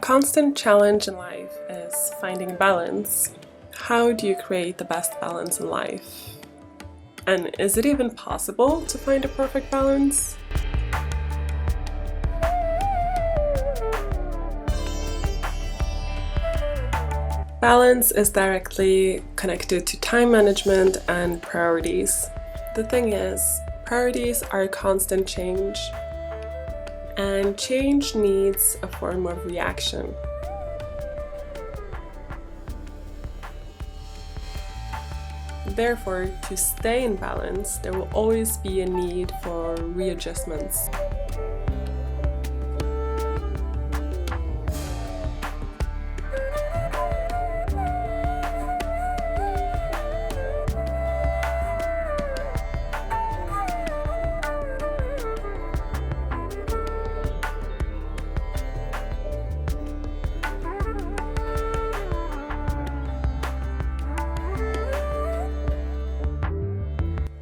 constant challenge in life is finding balance. How do you create the best balance in life? And is it even possible to find a perfect balance? Balance is directly connected to time management and priorities. The thing is, priorities are constant change, and change needs a form of reaction. Therefore, to stay in balance, there will always be a need for readjustments.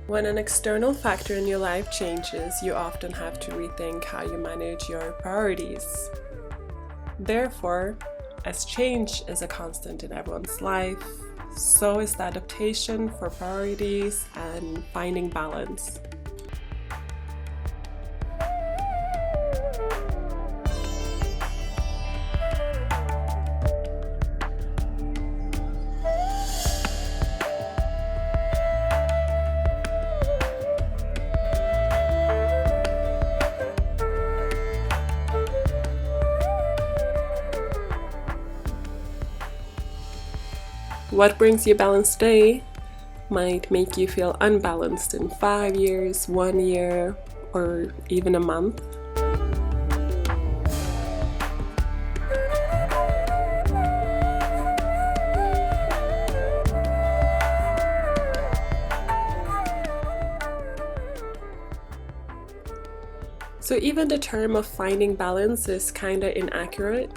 When an external factor in your life changes, you often have to rethink how you manage your priorities. Therefore, as change is a constant in everyone's life, so is the adaptation for priorities and finding balance. What brings you balance today might make you feel unbalanced in 5 years, 1 year, or even a month. So even the term of finding balance is kinda inaccurate,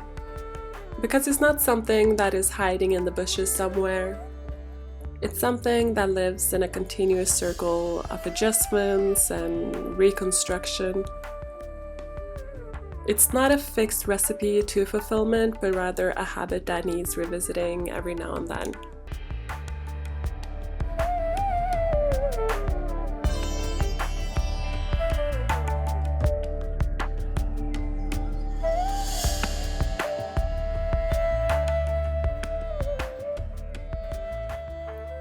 because it's not something that is hiding in the bushes somewhere. It's something that lives in a continuous circle of adjustments and reconstruction. It's not a fixed recipe to fulfillment, but rather a habit that needs revisiting every now and then.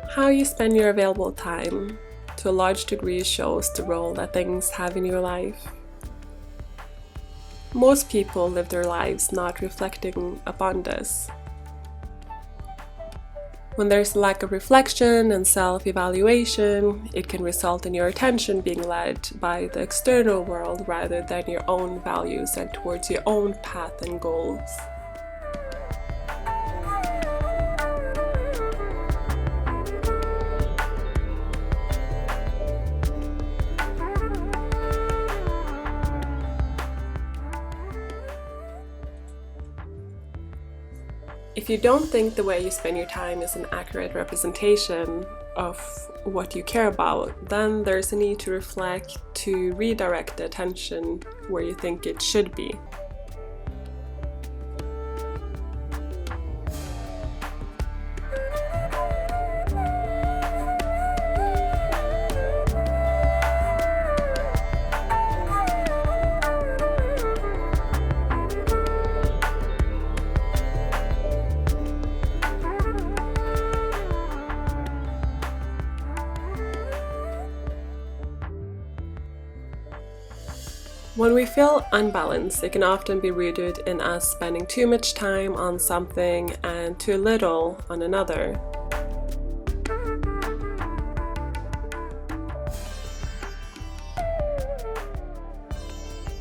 How you spend your available time, to a large degree, shows the role that things have in your life. Most people live their lives not reflecting upon this. When there's a lack of reflection and self-evaluation, it can result in your attention being led by the external world rather than your own values and towards your own path and goals. If you don't think the way you spend your time is an accurate representation of what you care about, then there's a need to reflect, to redirect the attention where you think it should be. When we feel unbalanced, it can often be rooted in us spending too much time on something and too little on another.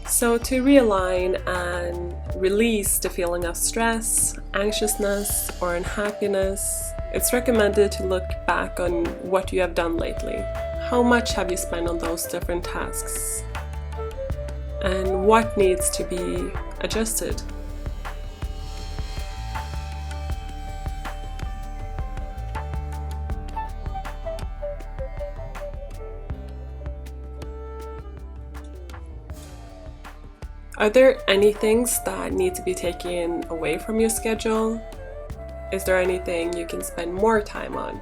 So to realign and release the feeling of stress, anxiousness, or unhappiness, it's recommended to look back on what you have done lately. How much have you spent on those different tasks? And what needs to be adjusted? Are there any things that need to be taken away from your schedule? Is there anything you can spend more time on?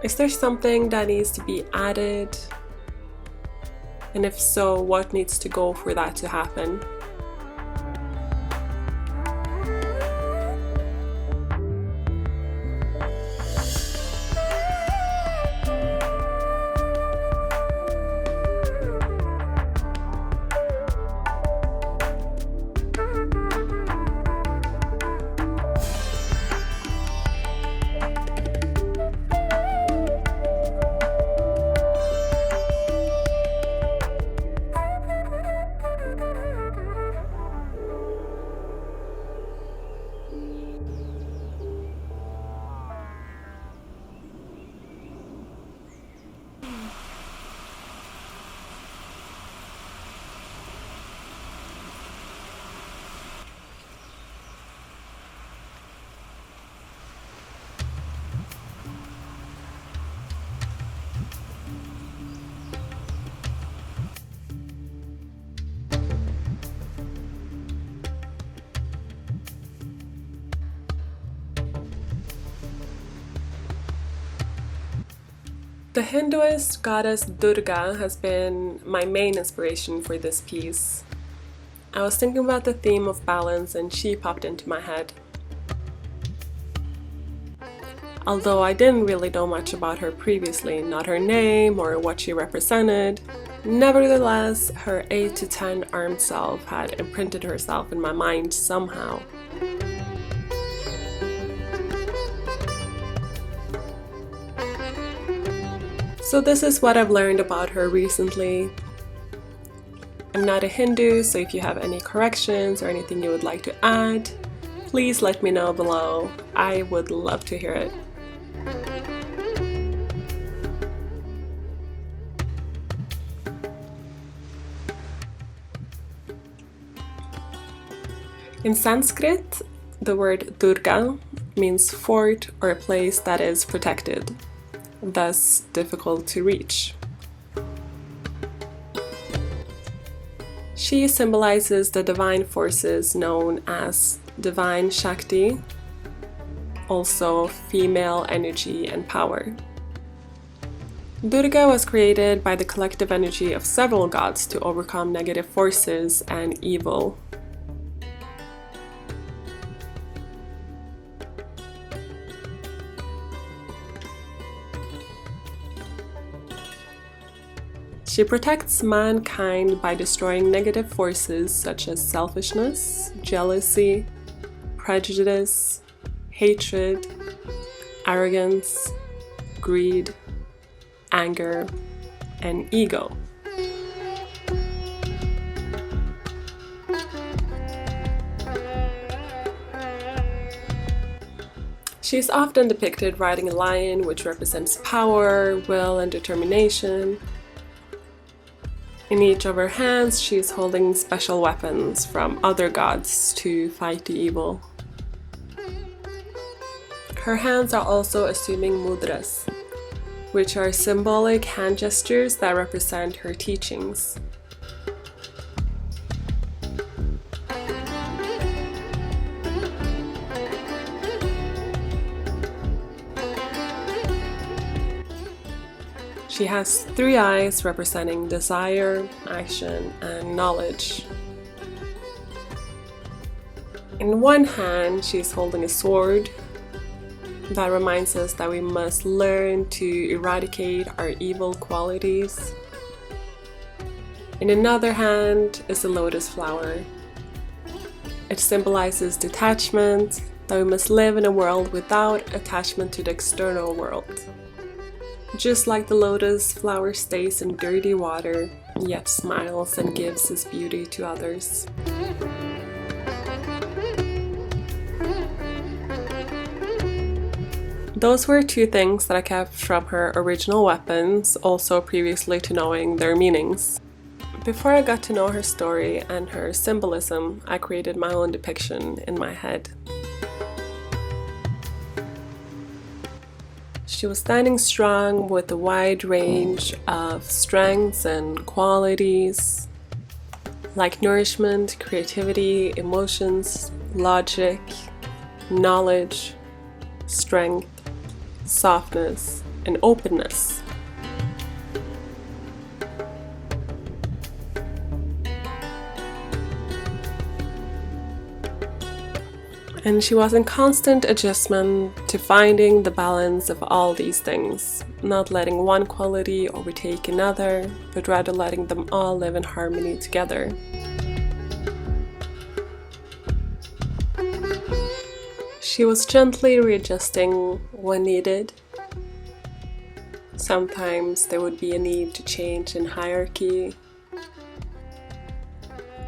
Is there something that needs to be added? And if so, what needs to go for that to happen? The Hinduist goddess Durga has been my main inspiration for this piece. I was thinking about the theme of balance and she popped into my head. Although I didn't really know much about her previously, not her name or what she represented, nevertheless, her 8 to 10 armed self had imprinted herself in my mind somehow. So this is what I've learned about her recently. I'm not a Hindu, so if you have any corrections or anything you would like to add, please let me know below. I would love to hear it. In Sanskrit, the word Durga means fort or a place that is protected, thus difficult to reach. She symbolizes the divine forces known as divine Shakti, also female energy and power. Durga was created by the collective energy of several gods to overcome negative forces and evil. She protects mankind by destroying negative forces such as selfishness, jealousy, prejudice, hatred, arrogance, greed, anger, and ego. She is often depicted riding a lion, which represents power, will, and determination. In each of her hands, she is holding special weapons from other gods to fight the evil. Her hands are also assuming mudras, which are symbolic hand gestures that represent her teachings. She has 3 eyes representing desire, action, and knowledge. In one hand, she is holding a sword that reminds us that we must learn to eradicate our evil qualities. In another hand is a lotus flower. It symbolizes detachment, that we must live in a world without attachment to the external world. Just like the lotus flower stays in dirty water, yet smiles and gives its beauty to others. Those were 2 things that I kept from her original weapons, also previously to knowing their meanings. Before I got to know her story and her symbolism, I created my own depiction in my head. She was standing strong with a wide range of strengths and qualities. like nourishment, creativity, emotions, logic, knowledge, strength, softness, and openness. And she was in constant adjustment to finding the balance of all these things, not letting one quality overtake another, but rather letting them all live in harmony together. She was gently readjusting when needed. Sometimes there would be a need to change in hierarchy,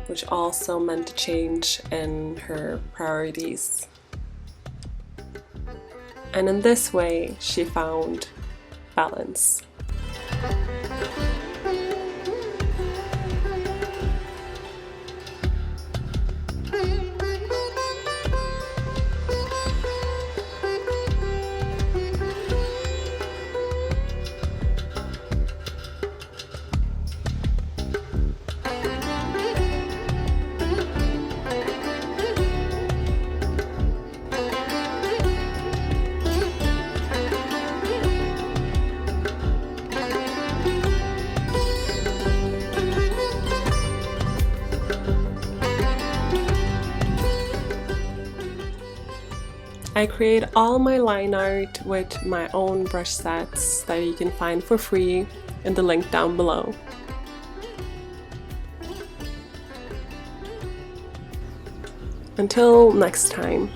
which also meant a change in her priorities. And in this way, she found balance. I create all my line art with my own brush sets that you can find for free in the link down below. Until next time.